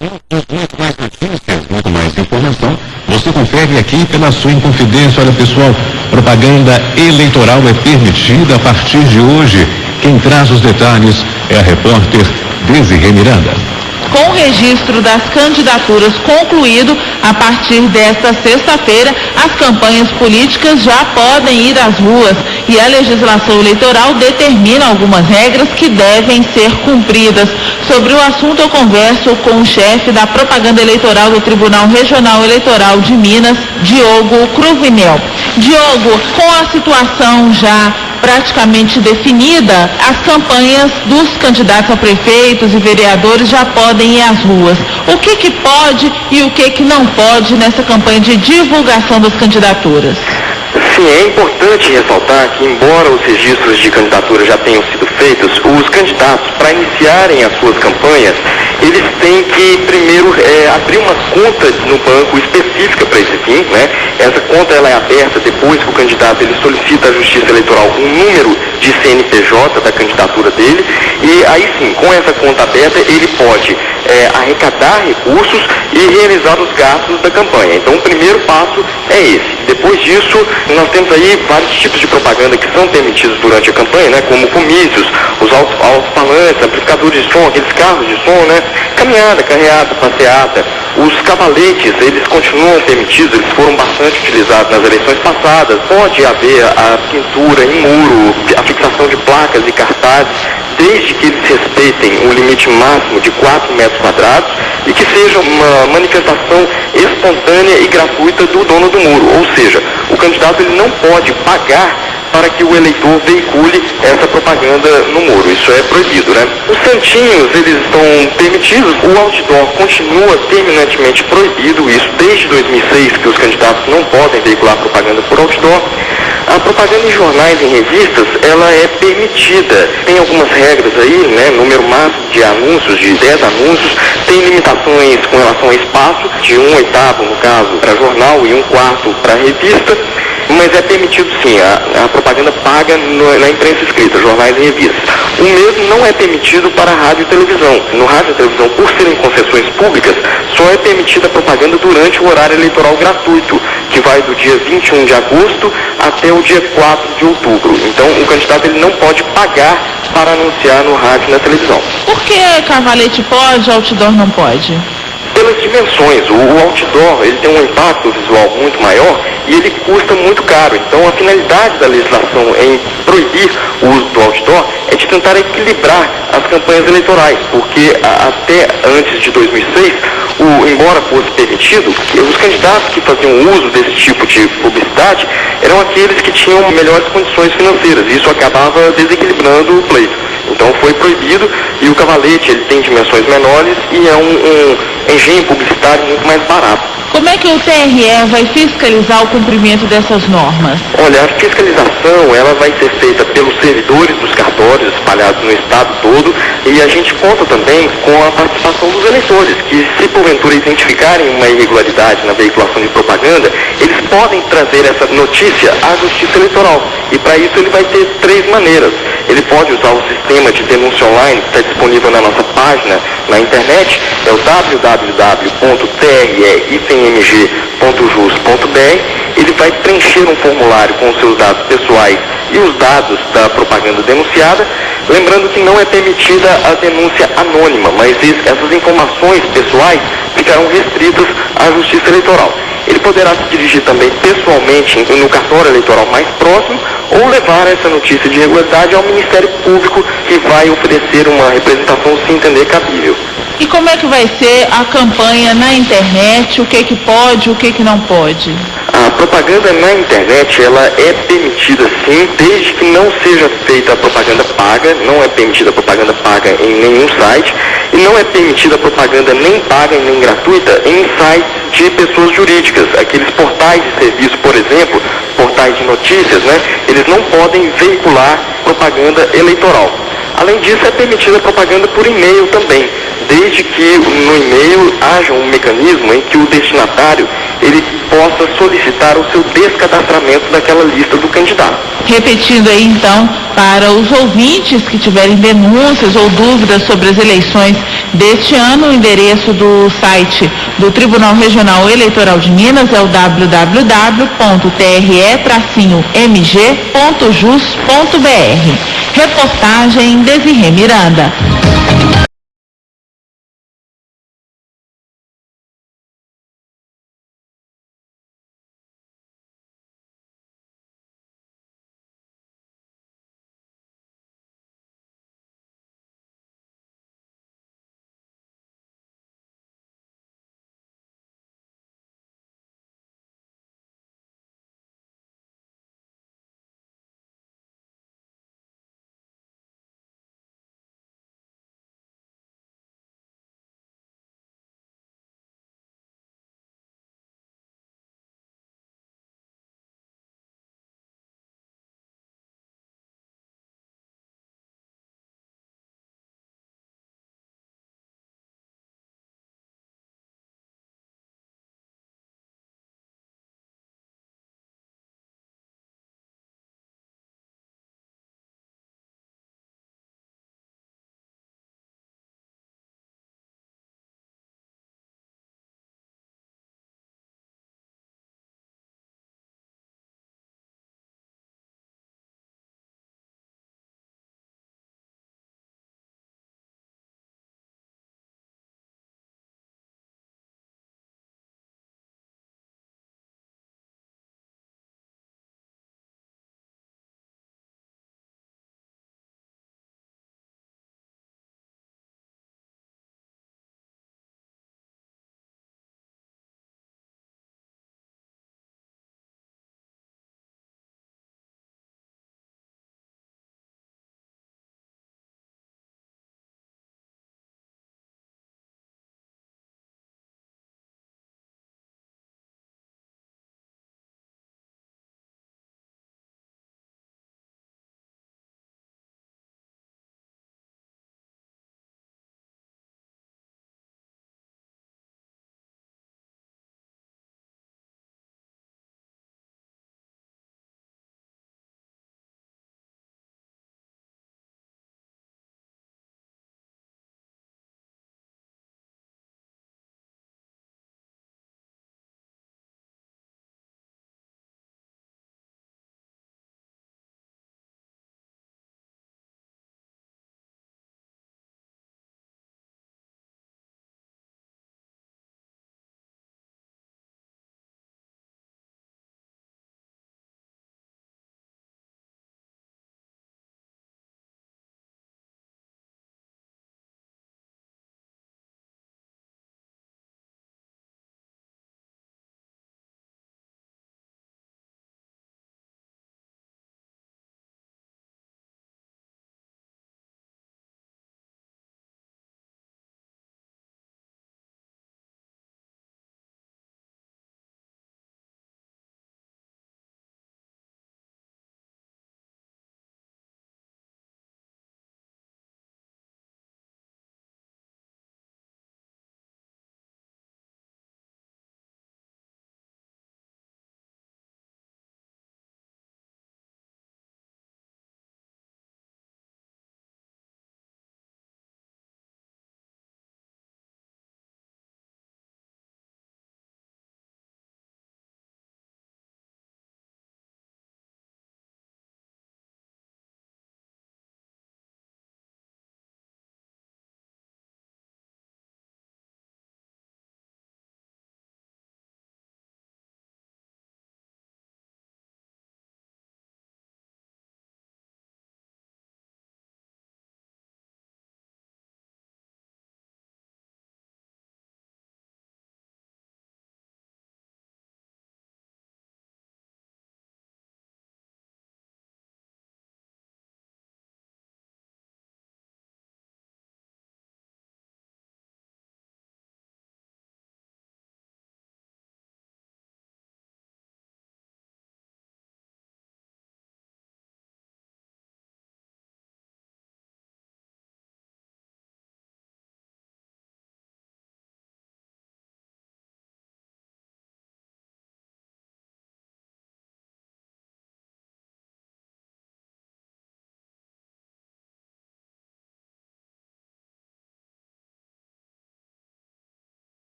Muito mais informação, você confere aqui pela sua Inconfidência. Olha, pessoal, propaganda eleitoral é permitida a partir de hoje. Quem traz os detalhes é a repórter Desirê Miranda. Com o registro das candidaturas concluído, a partir desta sexta-feira, as campanhas políticas já podem ir às ruas e a legislação eleitoral determina algumas regras que devem ser cumpridas. Sobre o assunto, eu converso com o chefe da propaganda eleitoral do Tribunal Regional Eleitoral de Minas, Diogo Cruvinel. Diogo, com a situação já praticamente definida, as campanhas dos candidatos a prefeitos e vereadores já podem ir às ruas. O que pode e o que não pode nessa campanha de divulgação das candidaturas? Sim, é importante ressaltar que, embora os registros de candidatura já tenham sido feitos, os candidatos, para iniciarem as suas campanhas, eles têm que primeiro abrir uma conta no banco específica para esse fim, né? Essa conta ela é aberta depois que o candidato ele solicita à Justiça Eleitoral um número de CNPJ da candidatura dele, e aí sim, com essa conta aberta, ele pode arrecadar recursos e realizar os gastos da campanha. Então, o primeiro passo é esse. Depois disso, nós temos aí vários tipos de propaganda que são permitidos durante a campanha, né? Como comícios, os alto-falantes, amplificadores de som, aqueles carros de som, né? Caminhada, carreata, passeata. Os cavaletes, eles continuam permitidos, eles foram bastante utilizados nas eleições passadas. Pode haver a pintura em muro, a fixação de placas e cartazes, desde que eles respeitem o limite máximo de 4 metros quadrados e que seja uma manifestação espontânea e gratuita do dono do muro. Ou seja, o candidato ele não pode pagar para que o eleitor veicule essa propaganda no muro. Isso é proibido, né? Os santinhos, eles estão permitidos. O outdoor continua terminantemente proibido. Isso desde 2006, que os candidatos não podem veicular propaganda por outdoor. A propaganda em jornais e em revistas, ela é permitida. Tem algumas regras aí, né? Número máximo de anúncios, de 10 anúncios. Tem limitações com relação ao espaço, de 1/8, no caso, para jornal e 1/4 para revista. Mas é permitido sim, a propaganda paga na imprensa escrita, jornais e revistas. O mesmo não é permitido para rádio e televisão. No rádio e televisão, por serem concessões públicas, só é permitida a propaganda durante o horário eleitoral gratuito, que vai do dia 21 de agosto até o dia 4 de outubro. Então, o candidato ele não pode pagar para anunciar no rádio e na televisão. Por que cavalete pode, outdoor não pode? Pelas dimensões. O outdoor ele tem um impacto visual muito maior e ele custa muito caro. Então, a finalidade da legislação em proibir o uso do outdoor é de tentar equilibrar as campanhas eleitorais, porque até antes de 2006, embora fosse permitido, os candidatos que faziam uso desse tipo de publicidade eram aqueles que tinham melhores condições financeiras. E isso acabava desequilibrando o pleito. Então foi proibido e o cavalete ele tem dimensões menores e é um engenho publicitário muito mais barato. Como é que o TRE vai fiscalizar o cumprimento dessas normas? Olha, a fiscalização ela vai ser feita pelos servidores dos cartórios espalhados no estado todo e a gente conta também com a participação dos eleitores, que se porventura identificarem uma irregularidade na veiculação de propaganda, eles podem trazer essa notícia à Justiça Eleitoral. E para isso ele vai ter 3 maneiras. Ele pode usar o sistema de denúncia online que está disponível na nossa página na internet, é o www.treifmg.jus.br. Ele vai preencher um formulário com os seus dados pessoais e os dados da propaganda denunciada, lembrando que não é permitida a denúncia anônima, mas essas informações pessoais ficarão restritas à Justiça Eleitoral. Ele poderá se dirigir também pessoalmente no cartório eleitoral mais próximo ou levar essa notícia de irregularidade ao Ministério Público, que vai oferecer uma representação se entender cabível. E como é que vai ser a campanha na internet? O que pode, o que não pode? A propaganda na internet, ela é permitida sim, desde que não seja feita a propaganda paga. Não é permitida a propaganda paga em nenhum site e não é permitida a propaganda nem paga e nem gratuita em sites de pessoas jurídicas. Aqueles portais de serviço, por exemplo, portais de notícias, né? Eles não podem veicular propaganda eleitoral. Além disso, é permitida a propaganda por e-mail também, desde que no e-mail haja um mecanismo em que o destinatário ele possa solicitar o seu descadastramento daquela lista do candidato. Repetindo aí então, para os ouvintes que tiverem denúncias ou dúvidas sobre as eleições deste ano, o endereço do site do Tribunal Regional Eleitoral de Minas é o www.tre-mg.jus.br. Reportagem Desirê Miranda.